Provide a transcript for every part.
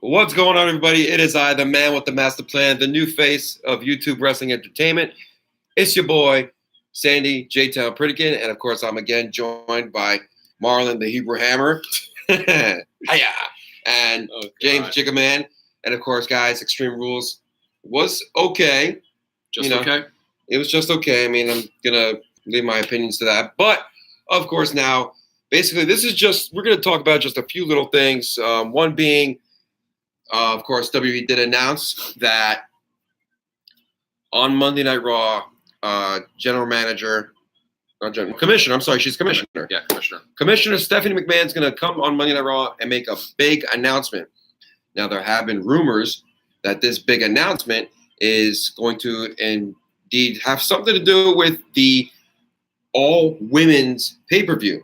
What's going on, everybody? It is I, the man with the master plan, the new face of YouTube Wrestling Entertainment. It's your boy, Sandy J-Town Pritikin, and of course, I'm again joined by Marlon, the Hebrew Hammer, Hiya, and James Jiggaman. And of course, guys, Extreme Rules was okay. Okay? It was just okay. I mean, I'm going to leave my opinions to that. But, of course, now, basically, we're going to talk about just a few little things. One being, of course, WWE did announce that on Monday Night Raw, Commissioner. I'm sorry, she's Commissioner. Yeah, Commissioner. Commissioner Stephanie McMahon's going to come on Monday Night Raw and make a big announcement. Now, there have been rumors that this big announcement is going to indeed have something to do with the all-women's pay-per-view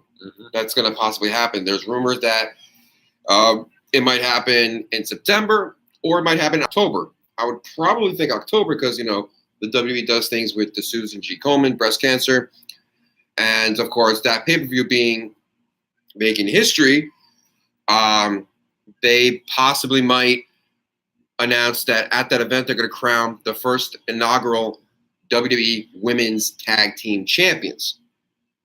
that's going to possibly happen. There's rumors that it might happen in September or it might happen in October. I would probably think October because, the WWE does things with the Susan G. Komen, breast cancer. And, of course, that pay-per-view making history, they possibly might announce that at that event they're going to crown the first inaugural WWE Women's Tag Team Champions,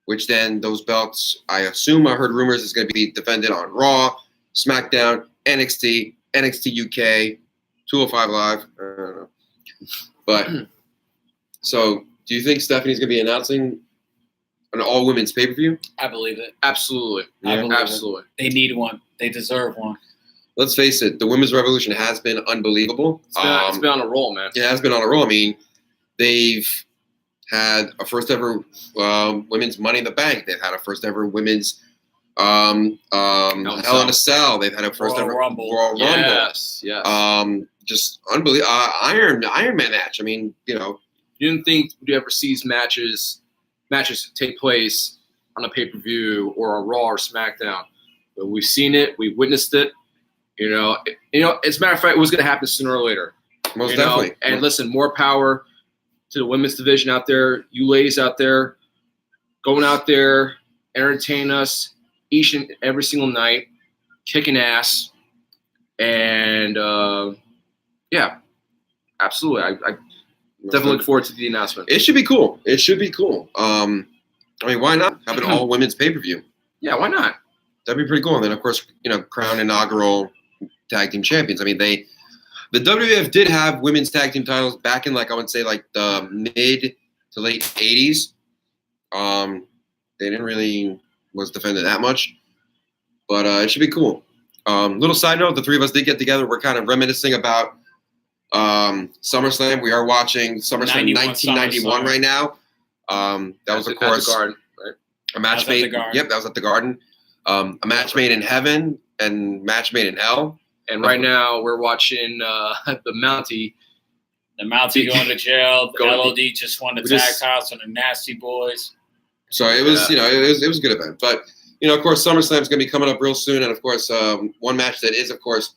which then those belts, I heard rumors, is going to be defended on Raw, SmackDown, NXT, NXT UK, 205 Live. I don't know. But, so, do you think Stephanie's going to be announcing an all-women's pay-per-view? I believe it. Absolutely. Absolutely. They need one. They deserve one. Let's face it, the women's revolution has been unbelievable. It's been on a roll, man. It has been on a roll. I mean, they've had a first ever women's Money in the Bank. They've had a first ever women's Hell in a Cell. They've had a first ever Royal Rumble. Yes. Just unbelievable. Iron Man match. I mean, You didn't think we'd ever see matches take place on a pay-per-view or a Raw or SmackDown. But we've seen it. We've witnessed it. As a matter of fact, it was going to happen sooner or later. Most definitely. And listen, more power to the women's division out there. You ladies out there, going out there, entertain us each and every single night, kicking ass. And, absolutely. I definitely look forward to the announcement. It should be cool. Why not have an all-women's pay-per-view? Yeah, why not? That'd be pretty cool. And then, of course, crown inaugural tag team champions. I mean, the WWF did have women's tag team titles back in, the mid to late 80s. They didn't really was defended that much. But it should be cool. Little side note, the three of us did get together. We're kind of reminiscing about SummerSlam. We are watching SummerSlam 1991 right now. That was, of course, Garden, right? A match made. Yep, that was at the Garden. A match made in heaven and match made in hell. And right now we're watching the Mountie. The Mountie going to jail. The LOD just won the tag titles on the Nasty Boys. So it was, it was a good event. But, of course, SummerSlam is going to be coming up real soon. And, of course, one match that is, of course,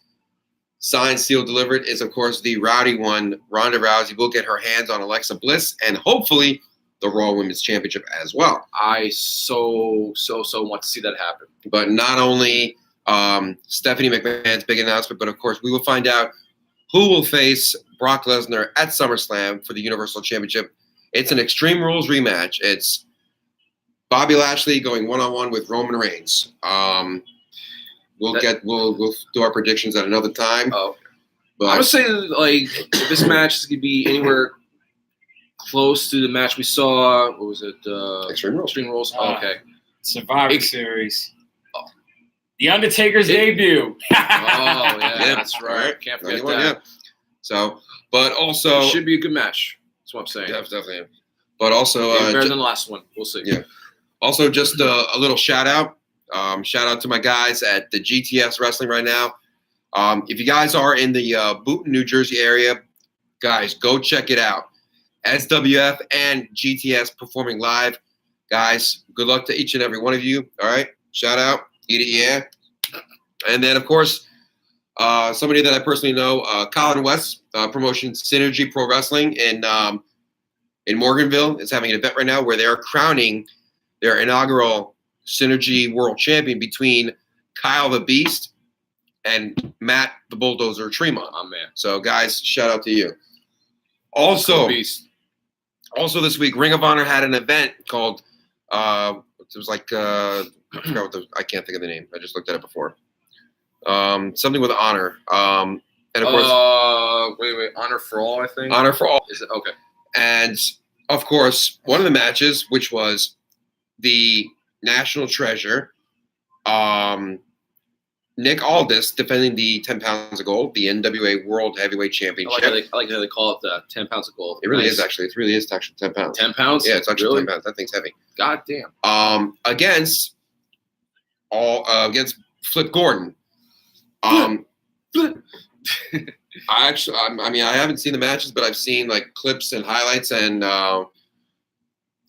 signed, sealed, delivered is, of course, the rowdy one. Ronda Rousey will get her hands on Alexa Bliss and hopefully the Raw Women's Championship as well. I so want to see that happen. But not only Stephanie McMahon's big announcement, but, of course, we will find out who will face Brock Lesnar at SummerSlam for the Universal Championship. It's an Extreme Rules rematch. It's Bobby Lashley going one-on-one with Roman Reigns. We'll do our predictions at another time. Oh, but I would say this match is going to be anywhere close to the match we saw. What was it? Extreme Rules. Okay. Survivor Series. Oh. The Undertaker's debut. Yeah, that's right. Can't forget that. Yeah. So, but also it should be a good match. That's what I'm saying. Yeah, definitely. But also better than the last one. We'll see. Yeah. Also, just a little shout out. Shout out to my guys at the GTS Wrestling right now. If you guys are in the Boonton, New Jersey area, guys, go check it out. SWF and GTS performing live. Guys, good luck to each and every one of you. All right? Shout out. Eat it, yeah. And then, of course, somebody that I personally know, Colin West, promotion Synergy Pro Wrestling in Morganville is having an event right now where they are crowning their inaugural Synergy World Champion between Kyle the Beast and Matt the Bulldozer Tremont. Oh man. So guys, shout out to you. Also this week, Ring of Honor had an event called it was like I forgot I can't think of the name. I just looked at it before. Something with honor. And of course, wait, Honor for All, I think. Honor for All. Is it okay? And of course, one of the matches, which was the national treasure, Nick Aldis defending the 10 pounds of gold, the NWA World Heavyweight Championship. I like how they call it the 10 pounds of gold. It really is actually. It really is actually 10 pounds. 10 pounds? Yeah, it's actually really? 10 pounds. That thing's heavy. God damn. Against Flip Gordon. I haven't seen the matches, but I've seen like clips and highlights, and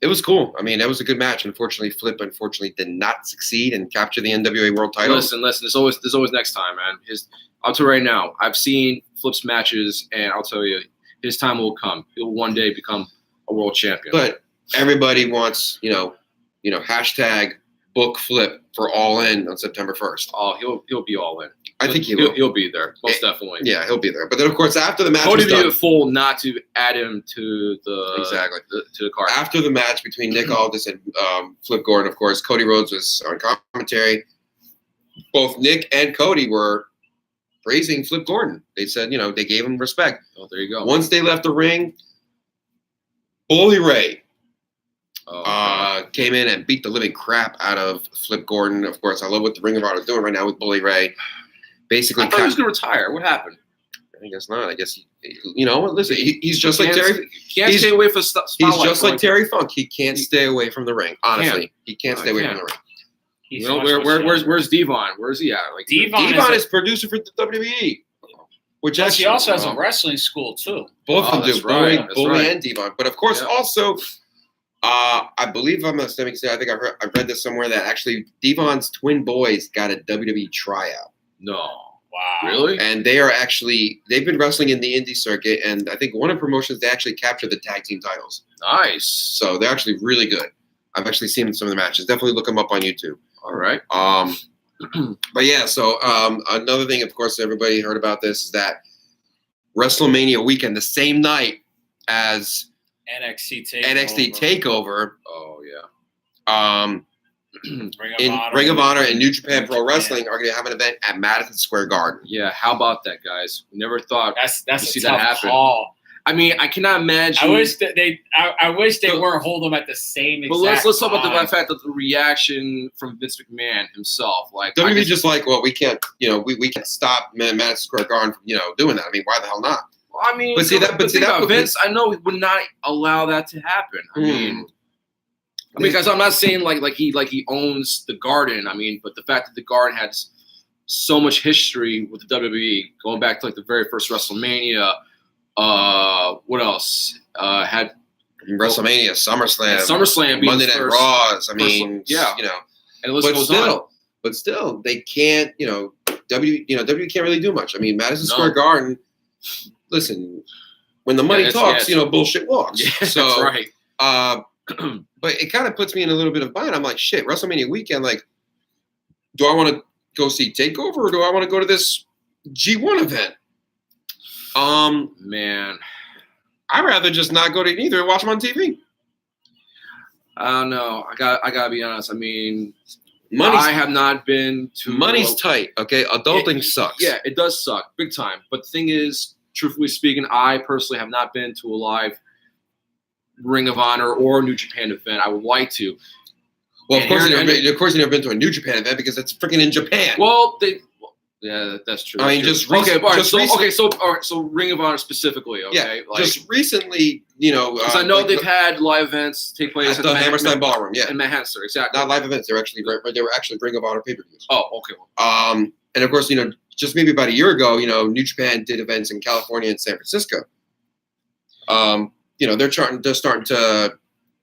it was cool. I mean, that was a good match. Unfortunately, Flip did not succeed and capture the NWA World title. Listen. There's always next time, man. I'll tell you right now. I've seen Flip's matches, and I'll tell you, his time will come. He'll one day become a world champion. But everybody wants, hashtag book Flip for All In on September 1st. Oh, he'll be all in. I think he'll be there, most definitely. Yeah, he'll be there. But then, of course, after the match Cody was done, be a fool not to add him to the to the card. After the match between Nick Aldis and Flip Gordon, of course, Cody Rhodes was on commentary. Both Nick and Cody were praising Flip Gordon. They said, they gave him respect. Oh, there you go. Once they left the ring, Bully Ray came in and beat the living crap out of Flip Gordon. Of course, I love what the Ring of Honor is doing right now with Bully Ray. Basically, I thought he was going to retire. What happened? I guess not. I guess listen. He's just like Terry. He can't stay away from spotlight. He's just like Terry Funk. He can't stay away from the ring. Honestly, he can't stay away from the ring. Where's Devon? Where's he at? Like Devon is producer for the WWE. Which he also has a wrestling school too. Both of them do. Right. Bully and Devon. But of course, also, I believe I'm not mistaken. I think I read this somewhere that actually Devon's twin boys got a WWE tryout. No. Wow. Really? And they've been wrestling in the indie circuit, and I think one of the promotions, they actually captured the tag team titles. Nice. So they're actually really good. I've actually seen some of the matches. Definitely look them up on YouTube. All right. But yeah, so another thing, of course, everybody heard about this is that WrestleMania weekend, the same night as NXT Takeover. Oh yeah. Ring of Honor and New Japan Pro Wrestling are going to have an event at Madison Square Garden. Yeah, how about that, guys? We never thought that's we'd a see tough that happen. call. I mean, I cannot imagine. I wish that I wish they weren't holding them at the same exact. But let's talk about the fact that the reaction from Vince McMahon himself, like WWE, just like, well, we can't, we can't stop Madison Square Garden from, doing that. I mean, why the hell not? Well, I mean, but Vince, I know he would not allow that to happen. I mean, because I'm not saying like he owns the Garden. I mean, but the fact that the Garden had so much history with the WWE, going back to like the very first WrestleMania. What else? Had WrestleMania, SummerSlam, Monday Night Raws. I mean, and the list goes on. But still, they can't. WWE can't really do much. I mean, Madison Square Garden. Listen, when the money talks, bullshit walks. Yeah, so, that's right. But it kind of puts me in a little bit of bind. I'm like, shit, WrestleMania weekend. Like, do I want to go see Takeover or do I want to go to this G1 event? Man, I'd rather just not go to either and watch them on TV. I don't know. I gotta be honest. I mean, I have not been to. Money's tight. Okay, adulting sucks. Yeah, it does suck big time. But the thing is, truthfully speaking, I personally have not been to a live Ring of Honor or New Japan event. I would like to. Well, of course you've never been to a New Japan event because it's freaking in Japan. Well, yeah, that's true. I mean, so Ring of Honor specifically, okay? Yeah, just recently, because I know they've had live events take place at the Hammerstein Ballroom, in Manchester, exactly. Not live events; they were actually Ring of Honor pay-per-views. Oh, okay. And of course, just maybe about a year ago, New Japan did events in California and San Francisco. They're starting to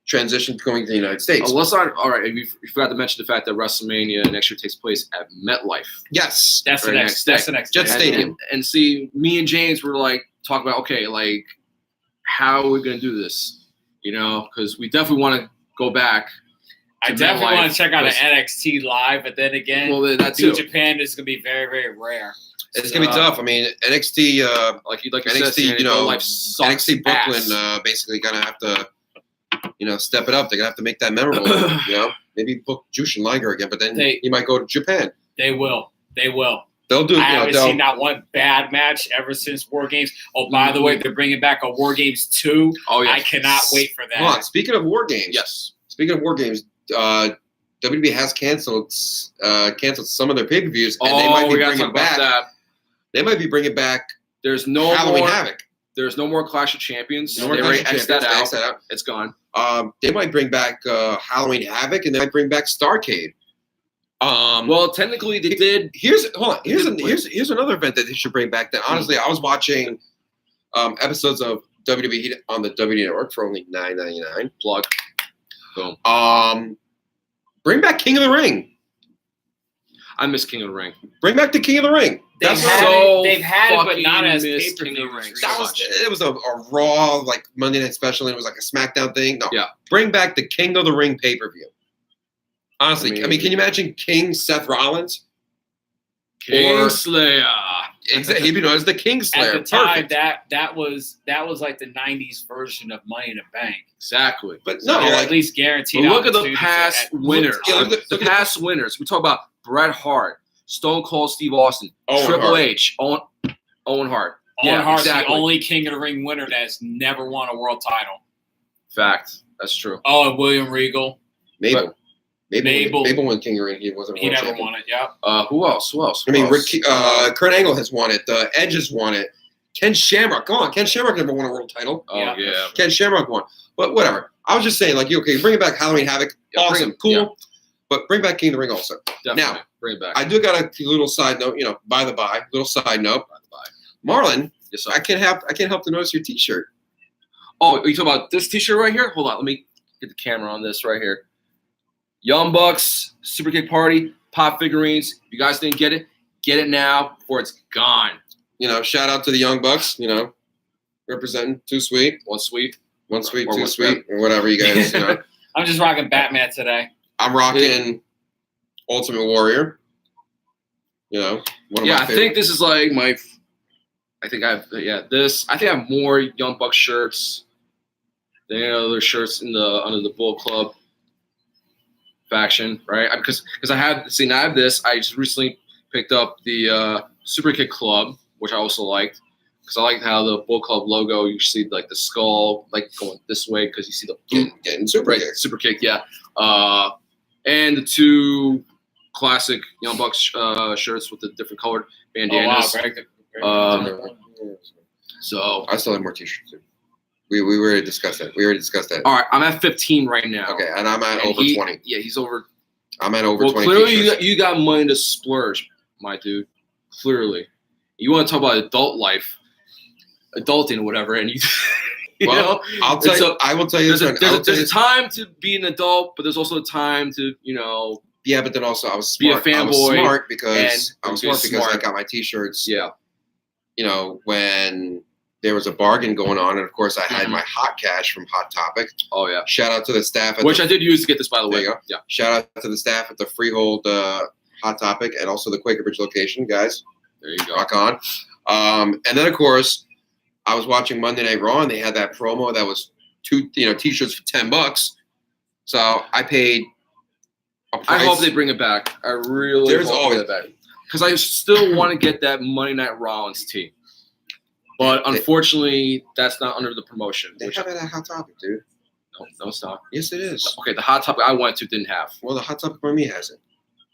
transition going to the United States. All right. You forgot to mention the fact that WrestleMania next year takes place at MetLife. Yes, that's the next Jet Stadium. And see, me and James were like talking about, okay, like how are we going to do this? Because we definitely want to go back I definitely want to check out an NXT live, but then again, New Japan is going to be very, very rare. It's going to be tough. I mean, NXT, like you NXT, said, NXT Brooklyn basically going to have to, step it up. They're going to have to make that memorable. Maybe book Jushin Liger again, but then he might go to Japan. They will. They'll do. I haven't seen not one bad match ever since War Games. Oh, by the way, they're bringing back a War Games 2. Oh, yeah. I cannot wait for that. Hold on. Speaking of War Games. Yes. Speaking of War Games, WWE has canceled some of their pay-per-views, and they might be bringing back. They might be bringing back. There's no Halloween more Havoc. There's no more Clash of Champions. No more Clash of Champions. That out. It's gone. They might bring back Halloween Havoc, and they might bring back Starrcade. Well, technically, they did. Here's another event that they should bring back. That honestly, I was watching episodes of WWE on the WWE Network for only $9.99. Plug. Boom. Bring back King of the Ring. I miss King of the Ring. Bring back the King of the Ring. They've had it, but not as pay-per-view. It was a Raw, like Monday Night Special, and it was like a SmackDown thing. No, yeah. Bring back the King of the Ring pay-per-view. Honestly, I mean, can you imagine King Seth Rollins? Kingslayer. Exactly, he'd be known as the Kingslayer. At the time, that was like the '90s version of Money in the Bank. Exactly. But no, at least guaranteed. Look at the past winners. The past winners. We talk about Bret Hart, Stone Cold Steve Austin, Triple H, Owen Hart. Owen Hart's the only King of the Ring winner that's never won a world title. Fact. That's true. Oh, and William Regal. Mabel won King of the Ring. He never won it. Yeah. Who else? I mean, Kurt Angle has won it. Edge has won it. Ken Shamrock. Come on, Ken Shamrock never won a world title. Oh yeah. Ken Shamrock won. But whatever. I was just saying, like, okay, bring it back. Halloween Havoc. Awesome, cool. Yeah. But bring back King of the Ring also. Definitely. Now, bring it back. I do got a little side note. By the by, little side note. Marlon, yes, I can't help to notice your T-shirt. Oh, are you talking about this T-shirt right here? Hold on, let me get the camera on this right here. Young Bucks, Super Kick Party, pop figurines. If you guys didn't get it now before it's gone. Shout out to the Young Bucks, representing Too Sweet. One sweet, Too Sweet, or whatever you guys, I'm just rocking Batman today. I'm rocking Ultimate Warrior. One of my favorite. I think this is like I think I have more Young Bucks shirts than other shirts under the Bull Club faction, right? Because I have this. I just recently picked up the Super Kick Club, which I also liked, because I liked how the Bull Club logo, you see like the skull like going this way because you see the getting Super Kick. Super Kick, yeah. And the two classic Young Bucks shirts with the different colored bandanas. Oh, wow. So I still have more T-shirts too. We already discussed that. All right, I'm at 15. Right now. Okay, and I'm at over 20. Yeah, he's over. I'm at over 20. Clearly, you got money to splurge, my dude. Clearly, you want to talk about adult life, adulting, or whatever, and you know. I will tell you. There's a time to be an adult, but there's also a time to Yeah, but then also I was smart. Be a fanboy. I was smart because I got my T-shirts. Yeah. When there was a bargain going on, and of course I had my hot cash from Hot Topic. Oh yeah! Shout out to the staff, which I did use to get this, by the way. There you go. Yeah. Shout out to the staff at the Freehold Hot Topic and also the Quaker Bridge location, guys. There you go. Rock on. And then of course I was watching Monday Night Raw, and they had that promo that was T-shirts for $10. So I paid a price. I hope they bring it back. I really hope they bring it back. Because I still want to get that Monday Night Rollins tee. But unfortunately, that's not under the promotion. They have it at Hot Topic, dude. No, it's not. Yes, it is. Okay, the Hot Topic I went to didn't have. Well, the Hot Topic for me has it.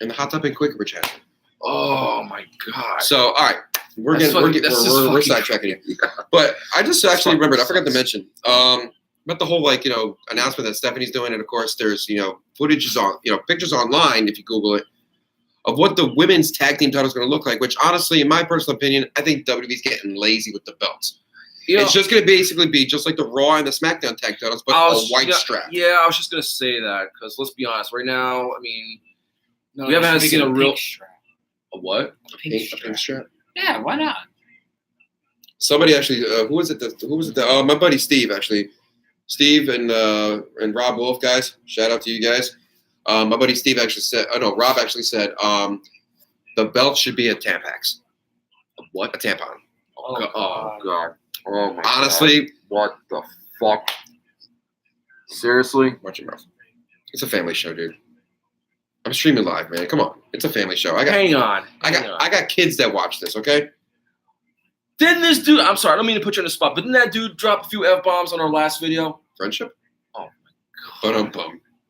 And the Hot Topic Quaker Bridge has it. Oh, my God. So, all right. We're sidetracking you. Yeah. But I just actually remembered, I forgot to mention, about the whole, announcement that Stephanie's doing. And, of course, there's, footage on, pictures online, if you Google it, of what the women's tag team title is going to look like, which honestly, in my personal opinion, I think WWE's getting lazy with the belts. It's just going to basically be just like the Raw and the SmackDown tag titles, but a white strap. Yeah, I was just going to say that because let's be honest, right now, I mean, we haven't seen a real strap. A what? A pink strap? Yeah, why not? Somebody actually, who was it? My buddy Steve, actually. Steve and Rob Wolf, guys. Shout out to you guys. My buddy Steve actually said, Rob actually said, the belt should be a Tampax. What? A tampon. Oh God. Oh my Honestly, God. What the fuck? Seriously? Watch your mouth. It's a family show, dude. I'm streaming live, man. Come on. It's a family show. Hang on. I got kids that watch this, okay? Didn't this dude, I'm sorry, I don't mean to put you on the spot, but didn't that dude drop a few F-bombs on our last video? Friendship? Oh my God.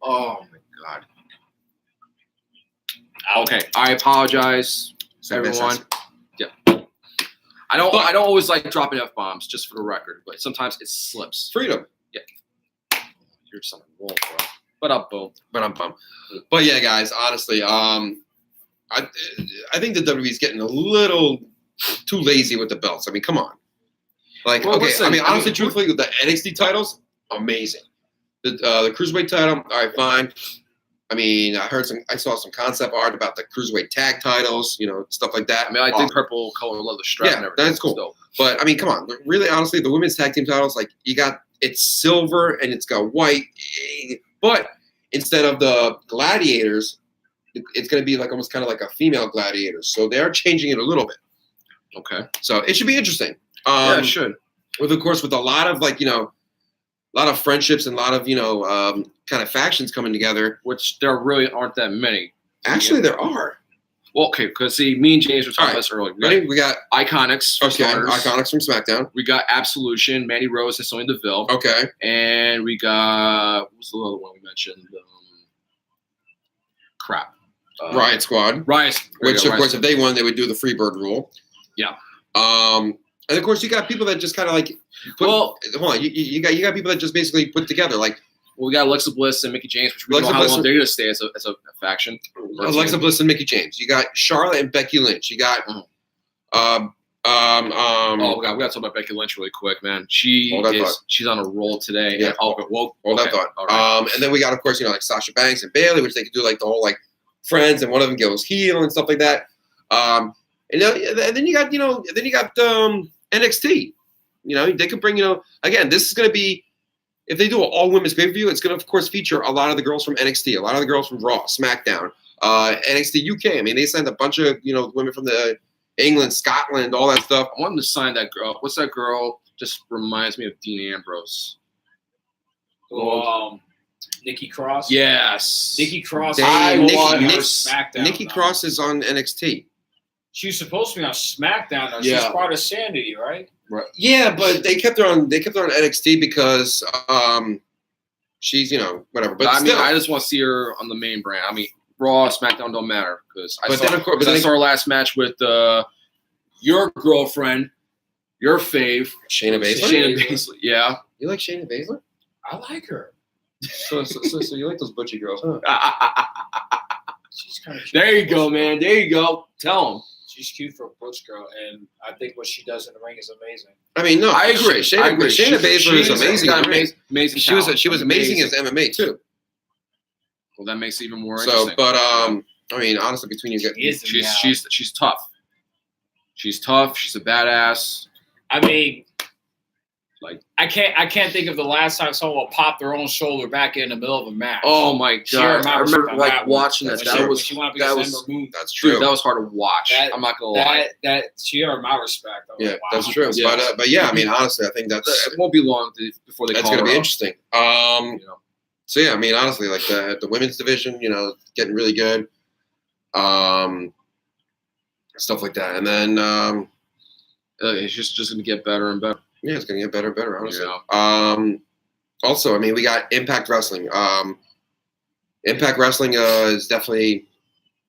Oh my God. Okay, I apologize, everyone. Yeah. I don't always like dropping F-bombs, just for the record, but sometimes it slips. Freedom. Yeah. You're something wrong, bro. But yeah, guys, honestly, I think the WWE's getting a little too lazy with the belts. I mean, come on. Like, well, okay, listen, I mean, honestly, truthfully, the NXT titles, amazing. The Cruiserweight title, all right, fine. I mean, I saw some concept art about the Cruiserweight tag titles, stuff like that. I mean, I think purple color leather strap and everything. That's cool. Still. But, I mean, come on. Really, honestly, the women's tag team titles, like, it's silver and it's got white. But instead of the gladiators, it's going to be like almost kind of like a female gladiator. So they are changing it a little bit. Okay. So it should be interesting. Yeah, it should. With a lot of a lot of friendships and a lot of kind of factions coming together. Which there really aren't that many. Actually, there are. Well, okay, because see, me and James were talking about this earlier. We got Iconics. Iconics from SmackDown. We got Absolution, Mandy Rose and Sonya Deville. Okay. And we got what was the other one we mentioned? Riot Squad. Which, of course, if they won, they would do the Freebird rule. Yeah. And of course, you got people that just kind of like. Hold on. You got people that just basically put together like. Well, we got Alexa Bliss and Mickey James, which we don't know how long they're going to stay as a faction. Alexa Bliss and Mickey James. You got Charlotte and Becky Lynch. You got. we got to talk about Becky Lynch really quick, man. She's on a roll today. Yeah. Hold that thought. Right. And then we got, of course, like Sasha Banks and Bayley, which they could do like the whole like friends, and one of them goes heel and stuff like that. And then you got NXT. They could bring again. This is going to be. If they do an all-women's pay-per-view, it's going to, of course, feature a lot of the girls from NXT, a lot of the girls from Raw, SmackDown, NXT UK. I mean, they signed a bunch of, women from the England, Scotland, all that stuff. I want them to sign that girl. What's that girl? Just reminds me of Dean Ambrose. Nikki Cross? Yes. Nikki Cross. Nikki Cross is on NXT. She's supposed to be on SmackDown, though. She's part of Sanity, right? Right. Yeah, but they kept her on NXT because she's whatever. But I just want to see her on the main brand. I mean, Raw, SmackDown don't matter because I saw our last match with your girlfriend, your fave, Shayna Baszler. Yeah. You like Shayna Baszler? I like her. So you like those butchy girls, huh? She's kind of. There you go, man. There you go. Tell them. She's cute for a butch girl, and I think what she does in the ring is amazing. I mean, no, I agree. Shayna Baszler is amazing. Amazing. She was amazing as MMA too. Well, that makes it even more interesting. So, but I mean, honestly, between you guys, she's tough. She's tough. She's a badass. I mean, like I can't think of the last time someone popped their own shoulder back in the middle of a match. Oh my God! I remember watching that. That was that's true. Dude, that was hard to watch. I'm not gonna lie. That she earned my respect. Yeah, that's true. But yeah, I mean, honestly, I think it won't be long before they. That's going to be interesting. So yeah, I mean, honestly, like the women's division, getting really good. Stuff like that, and then it's just gonna get better and better. Yeah, it's going to get better and better, honestly. Yeah. Also, I mean, we got Impact Wrestling. Impact Wrestling is definitely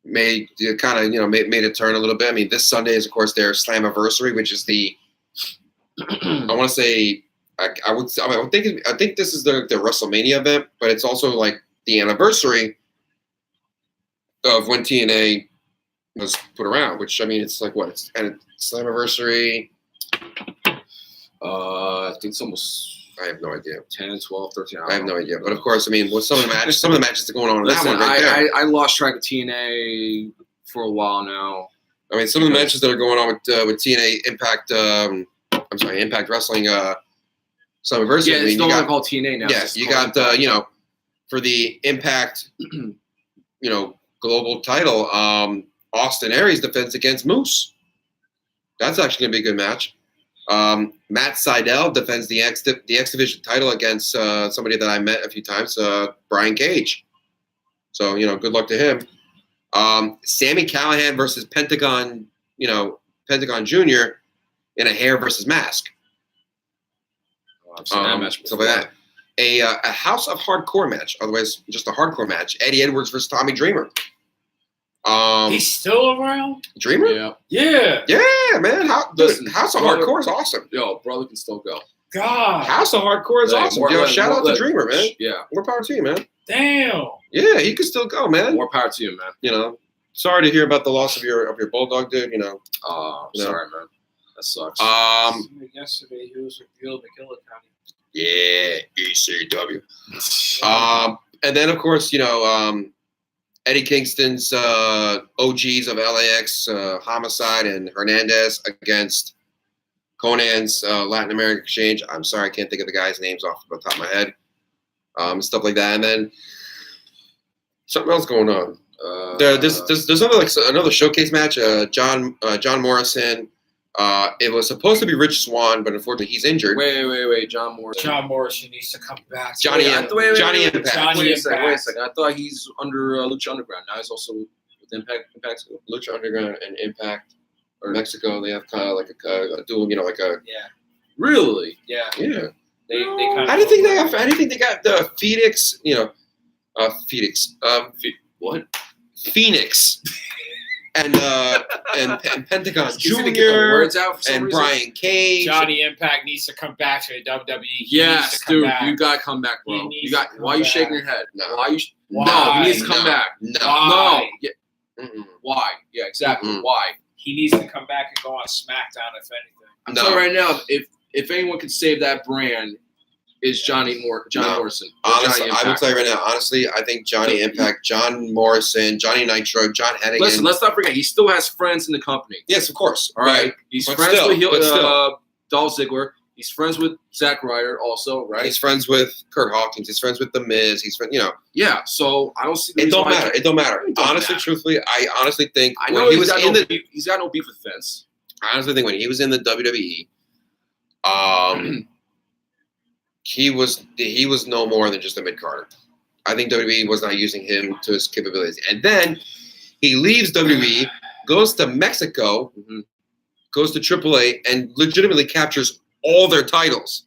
made a turn a little bit. I mean, this Sunday is, of course, their Slammiversary, which is the I want to say I think this is the WrestleMania event, but it's also like the anniversary of when TNA was put around. Which I mean, it's like what? It's Slammiversary. I think it's almost. I have no idea. 10, 12, 13. I have no idea. But of course, I mean, with some of the matches that are going on in that one right there. I lost track of TNA for a while now. I mean, some of the matches that are going on with TNA Impact. Impact Wrestling. Slammiversary. Yeah, it's no longer called TNA now. Yes, you got for the Impact global title. Austin Aries defends against Moose. That's actually going to be a good match. Matt Sydal defends the X Division title against somebody that I met a few times, Brian Cage. So, good luck to him. Sami Callihan versus Pentagon, Pentagon Jr. in a hair versus mask. I've seen that match stuff like that. A House of Hardcore match, otherwise just a hardcore match. Eddie Edwards versus Tommy Dreamer. He's still around? Dreamer? Yeah, man. House of Hardcore is awesome. Yo, brother can still go. God. House of Hardcore is awesome. Shout out to Dreamer, man. Yeah. More power to you, man. Damn. Yeah, he could still go, man. More power to you, man. Sorry to hear about the loss of your bulldog, dude. Sorry, man. That sucks. Yesterday he was revealed in McKinley County. Yeah, ECW. And then of course, Eddie Kingston's OGs of LAX, Homicide and Hernandez against Conan's Latin American Exchange. I'm sorry, I can't think of the guys' names off the top of my head. Stuff like that, and then something else going on. There's another showcase match. John Morrison. It was supposed to be Rich Swann, but unfortunately he's injured. Wait. John Morrison. John Morrison needs to come back. Johnny Impact. Wait a second. I thought he's under Lucha Underground. Now he's also with Impact. Lucha Underground and Impact or Mexico. They have kind of like a dual, like a. Yeah. Really? Yeah. Yeah. They kind of. I didn't think they got the Phoenix. Phoenix. What? Phoenix. And Pentagon Jr. Words out for some and reason. Brian Cage. Johnny Impact needs to come back to the WWE. Yes, dude, you gotta come back, bro. Why are you shaking your head? No. No, he needs to come back. No. Yeah. Why? Yeah, exactly. Why? He needs to come back and go on SmackDown, if anything. I'm telling you right now, if anyone could save that brand, is Johnny Morrison. Honestly, I will tell you right now. Honestly, I think Johnny Impact, John Morrison, Johnny Nitro, John Hennigan. Listen, let's not forget, he still has friends in the company. Yes, of course. All right. He's friends with Dolph Ziggler. He's friends with Zack Ryder also, right? He's friends with Kurt Hawkins. He's friends with The Miz. He's friends, Yeah, so I don't see the It don't matter. It don't matter. Honestly, truthfully, I honestly think I know he's got no beef with Vince. I honestly think when he was in the WWE, he was no more than just a mid-carder. I think WWE was not using him to his capabilities. And then he leaves WWE, goes to Mexico, goes to AAA, and legitimately captures all their titles.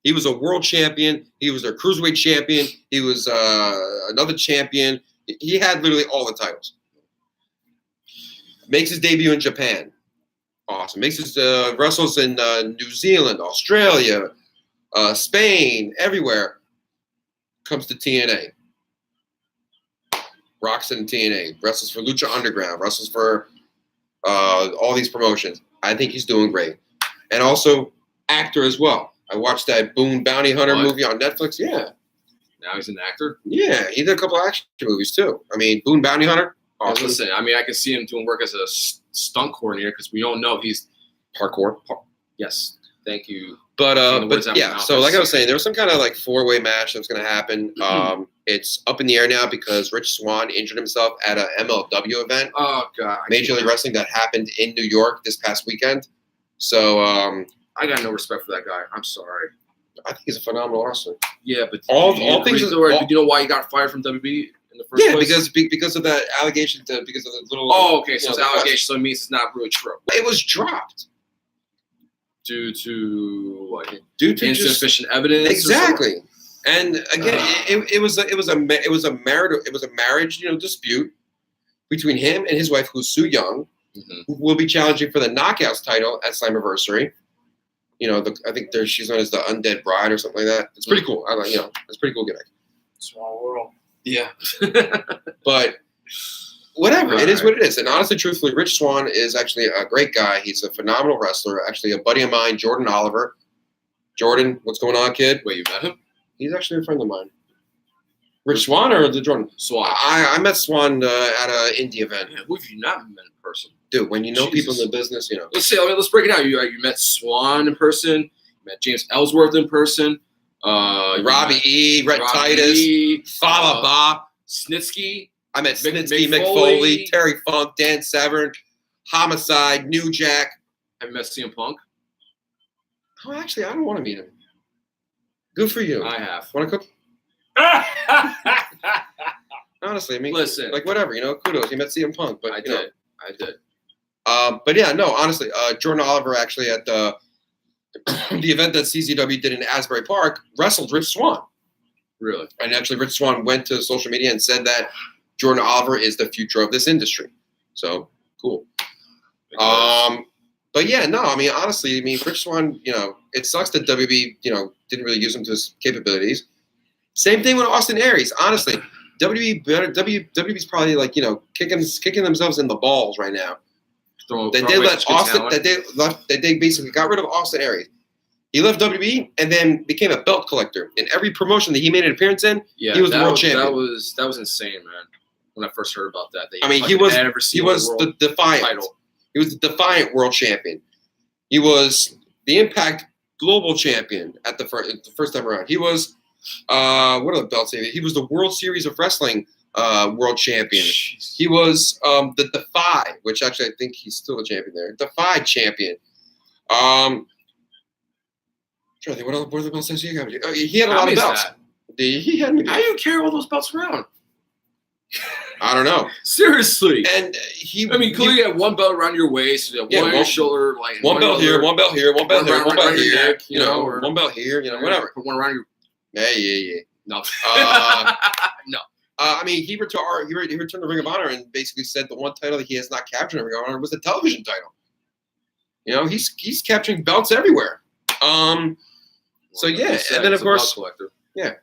He was a world champion. He was their cruiserweight champion. He was another champion. He had literally all the titles. Makes his debut in Japan. Awesome. Makes his wrestles in New Zealand, Australia, Spain, everywhere. Comes to TNA. Rocks in TNA. Wrestles for Lucha Underground. Wrestles for all these promotions. I think he's doing great. And also, actor as well. I watched that Boone Bounty Hunter movie on Netflix. Yeah. Now he's an actor? Yeah, he did a couple of action movies too. I mean, Boone Bounty Hunter. Awesome. Listen, I mean, I can see him doing work as a stunt coordinator because we all know he's parkour. Yes, thank you. But yeah, so like I was saying, there was some kind of like 4-way match that's going to happen. It's up in the air now because Rich Swann injured himself at a MLW event. Oh God, Major League Wrestling that happened in New York this past weekend. So I got no respect for that guy. I'm sorry. I think he's a phenomenal wrestler. Yeah, but all things. Do you know why he got fired from WB in the first place? Yeah, because of that allegation. Because of the little. Oh, okay. So it's allegation. So it means it's not really true. It was dropped due to what? Due to insufficient evidence. Exactly. And again, it was a marriage dispute between him and his wife, who's Sue Young, who will be challenging for the Knockouts title at Slammiversary. I think she's known as the Undead Bride or something like that. It's pretty cool. I like, it's a pretty cool gimmick. Small world. Yeah. But whatever, it is what it is. And honestly, truthfully, Rich Swann is actually a great guy. He's a phenomenal wrestler. Actually, a buddy of mine, Jordan Oliver. Jordan, what's going on, kid? Wait, you met him? He's actually a friend of mine. Rich Swann or the Jordan? Swann. I met Swann at an indie event. Yeah, who have you not met in person? Dude, when you know people in the business, Let's break it out. You met Swann in person. You met James Ellsworth in person. Robbie E, Rhett Titus, Falaba, Snitsky. I met Snitsky, Mick Foley, Terry Funk, Dan Severn, Homicide, New Jack. Have you met CM Punk? Oh, actually, I don't want to meet him. Good for you. I have. Want to cook? Honestly, I mean, listen, like whatever, kudos. You met CM Punk, but I did. But yeah, no, honestly, Jordan Oliver actually at the event that CZW did in Asbury Park wrestled Rich Swann. Really? And actually, Rich Swann went to social media and said that Jordan Oliver is the future of this industry. So cool. But yeah, no, I mean, honestly, Rich Swann, it sucks that WB, didn't really use him to his capabilities. Same thing with Austin Aries. Honestly, WWE's probably like, kicking themselves in the balls right now. That they basically got rid of Austin Aries. He left WWE and then became a belt collector. In every promotion that he made an appearance in, he was the world champion. That was insane, man. When I first heard about that, he was the Defiant title. He was the Defiant world champion. He was the Impact Global champion at the first time around. He was what are the belts? He was the World Series of Wrestling world champion. Jeez. He was the Defy, which actually I think he's still a champion there. Defy champion. Trying to think, what other belts does he have? He had a lot of belts. How do you carry all those belts around? I don't know. Seriously. And clearly you have one belt around your waist, one on your shoulder, like one belt here, one belt here, one belt here, one belt here, one belt here, whatever. Put one around your. Yeah. No. No. He returned to Ring of Honor and basically said the one title that he has not captured in Ring of Honor was the television title. He's capturing belts everywhere. So yeah, and then of course, yeah.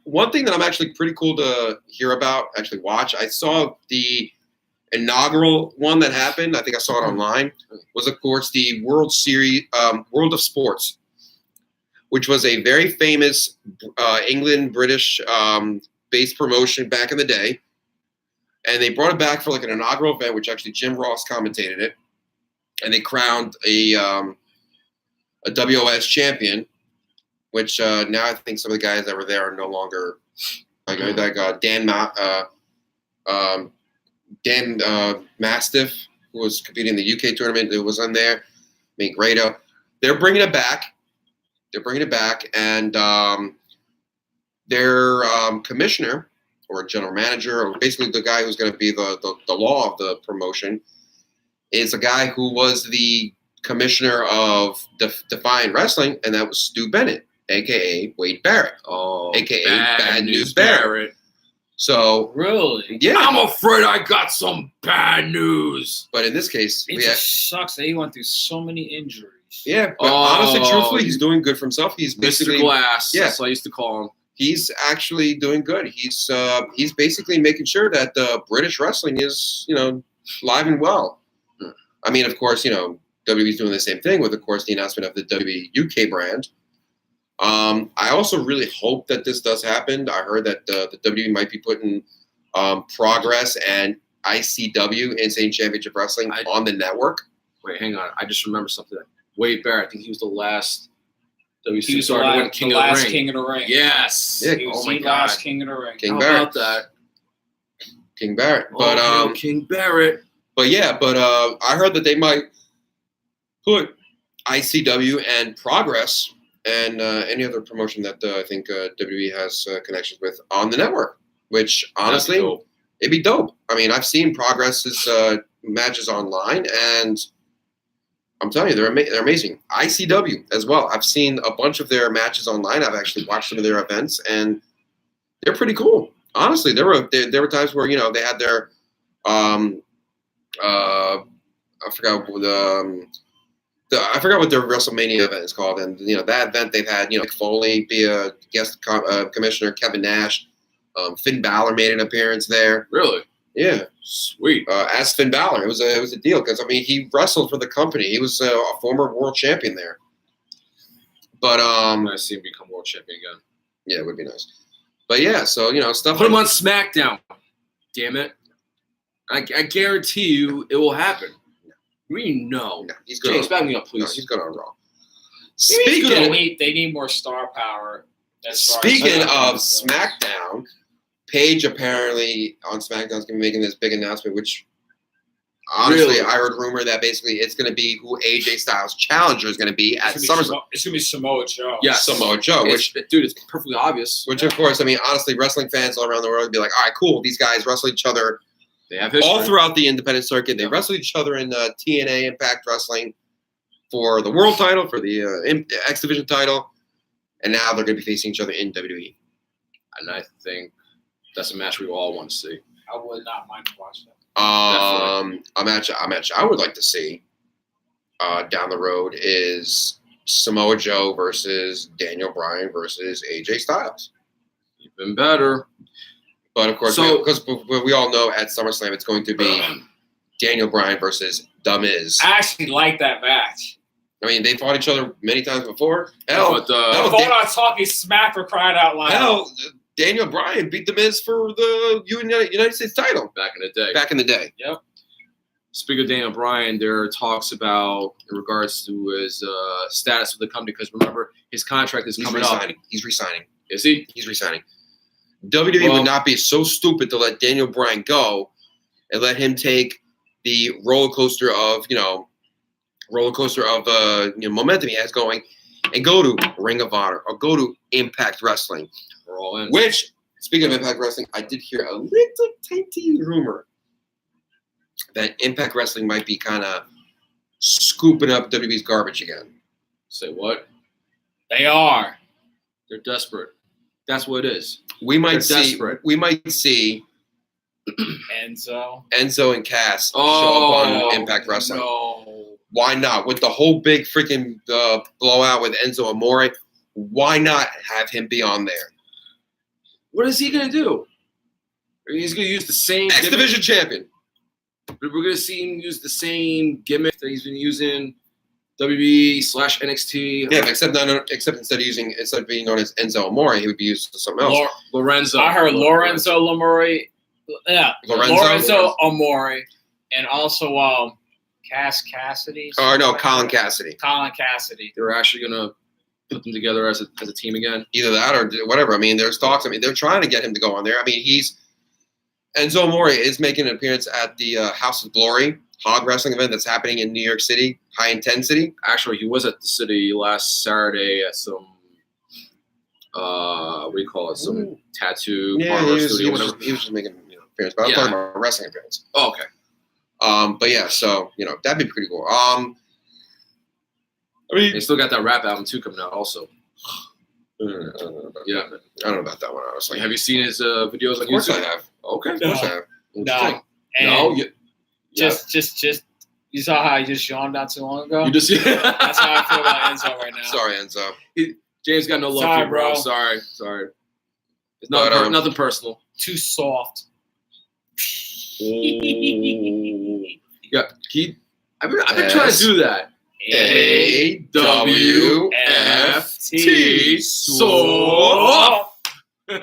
One thing that I'm actually pretty cool to hear about, actually watch. I saw the inaugural one that happened. I think I saw it online. Was of course the World Series, World of Sports, which was a very famous British based promotion back in the day, and they brought it back for like an inaugural event, which actually Jim Ross commentated it, and they crowned a WOS champion. Which now I think some of the guys that were there are no longer Dan Mastiff, who was competing in the UK tournament, who was on there. Grado. They're bringing it back. And their commissioner or general manager, or basically the guy who's going to be the law of the promotion, is a guy who was the commissioner of Defiant Wrestling, and that was Stu Bennett, a.k.a. Wade Barrett, a.k.a. Bad News Barrett. So really, yeah, I'm afraid I got some bad news. But in this case, it just sucks that he went through so many injuries. Yeah, but honestly, truthfully, he's doing good for himself. He's basically Mr. Glass. Yeah, that's what I used to call him. He's actually doing good. He's basically making sure that British wrestling is live and well. Of course, WWE's doing the same thing with, of course, the announcement of the WWE UK brand. I also really hope that this does happen. I heard that the WWE might be putting Progress and ICW, Insane Championship Wrestling, on the network. Wait, hang on. I just remember something. Wade Barrett, I think he was the last WC started to win King of the Ring. Yes. Yeah. He was the last King of the Ring. King How Barrett. about that? King Barrett. But King Barrett. But yeah, I heard that they might put ICW and Progress and any other promotion that I think WWE has connections with on the network, which honestly, it'd be dope. I've seen Progress's matches online, and I'm telling you, they're amazing. ICW as well. I've seen a bunch of their matches online. I've actually watched some of their events, and they're pretty cool. Honestly, there were times where they had their I forgot what their WrestleMania event is called, and that event they've had Mick Foley be a guest commissioner, Kevin Nash, Finn Balor made an appearance there. Really? Yeah. Sweet. As Finn Balor, it was a deal because he wrestled for the company. He was a former world champion there. But I see him become world champion again. Yeah, it would be nice. But yeah, so stuff. Put him on SmackDown. Damn it! I guarantee you it will happen. We know. No, he's going. James, back me up, please. No, he's going on Raw. They need more star power. Speaking of SmackDown, Paige apparently on SmackDown is going to be making this big announcement, which honestly, Really? I heard rumor that basically it's going to be who AJ Styles' challenger is going to be at SummerSlam. It's going to be Samoa Joe. Yeah, Samoa Joe. Dude, it's perfectly obvious. Which, of course, I mean, honestly, wrestling fans all around the world would be like, all right, cool. These guys wrestle each other. They have history. All throughout the independent circuit. They wrestled each other in TNA Impact Wrestling for the world title, for the X Division title. And now they're going to be facing each other in WWE. And I think that's a match we all want to see. I would not mind watching that. A match I would like to see down the road is Samoa Joe versus Daniel Bryan versus AJ Styles. Even better. But of course, because we all know at SummerSlam it's going to be Daniel Bryan versus The Miz. I actually like that match. I mean, they fought each other many times before. Hell, on talking smack for crying out loud. Hell, Daniel Bryan beat The Miz for the United States title. Back in the day. Yep. Speaking of Daniel Bryan, there are talks about in regards to his status with the company, because remember, his contract is coming up. He's resigning. Is he? He's resigning. WWE would not be so stupid to let Daniel Bryan go and let him take the roller coaster of momentum he has going and go to Ring of Honor or go to Impact Wrestling. We're all in. Which, speaking of Impact Wrestling, I did hear a little tiny rumor that Impact Wrestling might be kind of scooping up WWE's garbage again. Say what? They are. They're desperate. That's what it is. We might see Enzo and Cass show up on Impact Wrestling. No. Why not? With the whole big freaking blowout with Enzo Amore, why not have him be on there? What is he going to do? He's going to use the same X Division champion. We're going to see him use the same gimmick that he's been using WWE/NXT. Yeah, except instead of being known as Enzo Amore, he would be used to something else. Lorenzo. I heard Lorenzo Amore. Yeah, Lorenzo Amore, and also Cassidy. Oh no, Colin Cassidy. Colin Cassidy. They're actually going to put them together as a team again. Either that or whatever. I mean, there's talks. I mean, they're trying to get him to go on there. I mean, Enzo Amore is making an appearance at the House of Glory hog wrestling event that's happening in New York City, high intensity. Actually, he was at the city last Saturday at some, what do you call it? Some tattoo parlor studio, whatever. He was just making an appearance, but I'm talking about a wrestling appearance. Oh, okay. But yeah, so that'd be pretty cool. I mean, they still got that rap album too coming out, also. I don't know about that one, honestly. Have you seen his videos on YouTube? Of course I have. Okay. Of course I have. No. Just you saw how I just yawned not too long ago? That's how I feel about Enzo right now. Sorry, Enzo. James got no love for you, bro. Sorry. It's nothing personal. Too soft. I've been trying to do that. AWFT soft. Can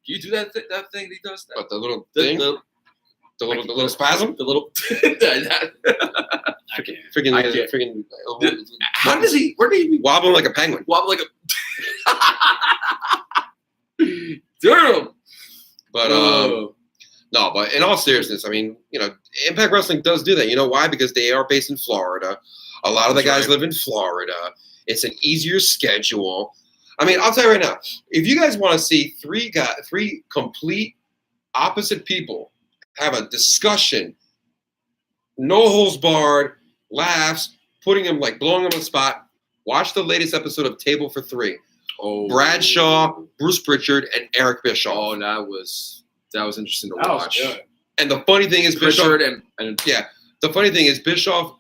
you do that thing that he does? That? What, the little thing? The little spasm? The little. I can't. How does he? Where did he wobbling like a penguin? Wobble like a. Damn. But no. But in all seriousness, I mean, Impact Wrestling does do that. You know why? Because they are based in Florida. A lot of the guys live in Florida. It's an easier schedule. I mean, I'll tell you right now, if you guys want to see three complete opposite people have a discussion, no holds barred, laughs, blowing them on the spot, watch the latest episode of Table for Three. Oh, Bradshaw, Bruce Pritchard, and Eric Bischoff. Oh, that was interesting to watch. Good. And the funny thing is, Pritchard the funny thing is Bischoff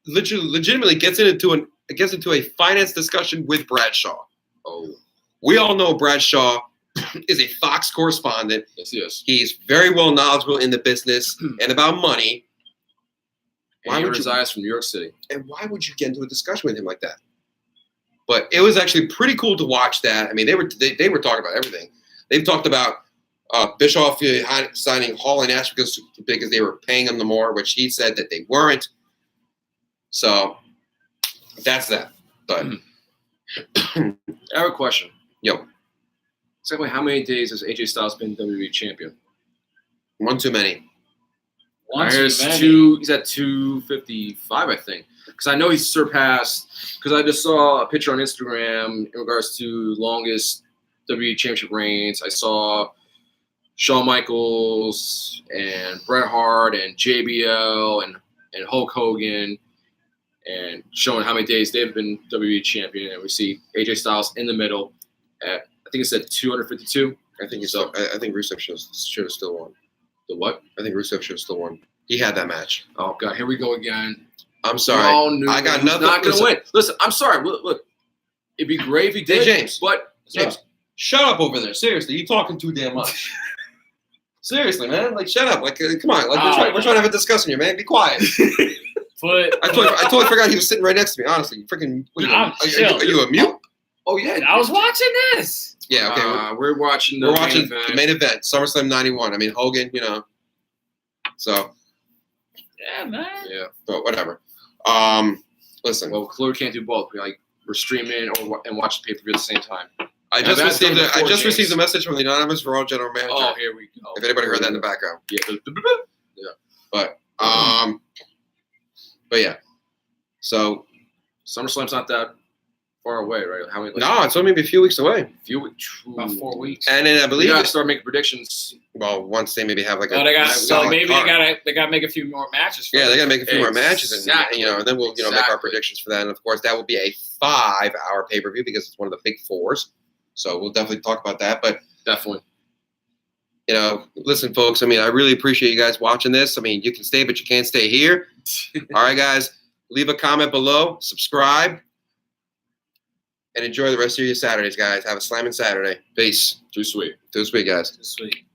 legitimately gets into a finance discussion with Bradshaw. Oh, we all know Bradshaw is a Fox correspondent. Yes, he is. He's very well knowledgeable in the business and about money. He resides from New York City. And why would you get into a discussion with him like that? But it was actually pretty cool to watch that. I mean, they were talking about everything. They've talked about Bischoff signing Hall and Nash because they were paying him the more, which he said that they weren't. So that's that. But I have a question. Yo. exactly how many days has AJ Styles been WWE champion? One too many. He's at 255, I think. Because I know he's surpassed. Because I just saw a picture on Instagram in regards to longest WWE championship reigns. I saw Shawn Michaels and Bret Hart and JBL and Hulk Hogan, and showing how many days they've been WWE champion. And we see AJ Styles in the middle at, I think it's at 252. I think I think Rusev should have still won. The what? I think Rusev should have still won. He had that match. Oh God, here we go again. I'm sorry. I got nothing. Not gonna win. Listen, I'm sorry. Look, it'd be great if he did. Hey, James. But James, shut up over there. Seriously, you talking too damn much. Seriously, man. Like, shut up. Like, come on. Like, we're trying to have a discussion here, man. Be quiet. But I totally forgot he was sitting right next to me. Honestly, freaking. Are you a mute? Oh yeah, I was watching this. Yeah. Okay. We're watching the main event, SummerSlam '91. I mean, Hogan. You know. So. Yeah, man. Yeah. But whatever. Listen. Well, clearly can't do both. We're streaming and watch the pay-per-view at the same time. I just received a message from the anonymous Raw general manager. Oh, here we go. If anybody heard that in the background. Yeah. But yeah. So SummerSlam's not that far away, right? How many? No, it's only maybe a few weeks away. About 4 weeks. And then I believe you gotta start making predictions. Well, once they maybe have like they gotta make a few more matches. Yeah, they gotta make a few more matches, and then we'll make our predictions for that. And of course, that will be a 5-hour pay-per-view because it's one of the big fours. So we'll definitely talk about that. But definitely, listen, folks. I mean, I really appreciate you guys watching this. I mean, you can stay, but you can't stay here. All right, guys, leave a comment below, subscribe, and enjoy the rest of your Saturdays, guys. Have a slamming Saturday. Peace. Too sweet. Too sweet, guys. Too sweet.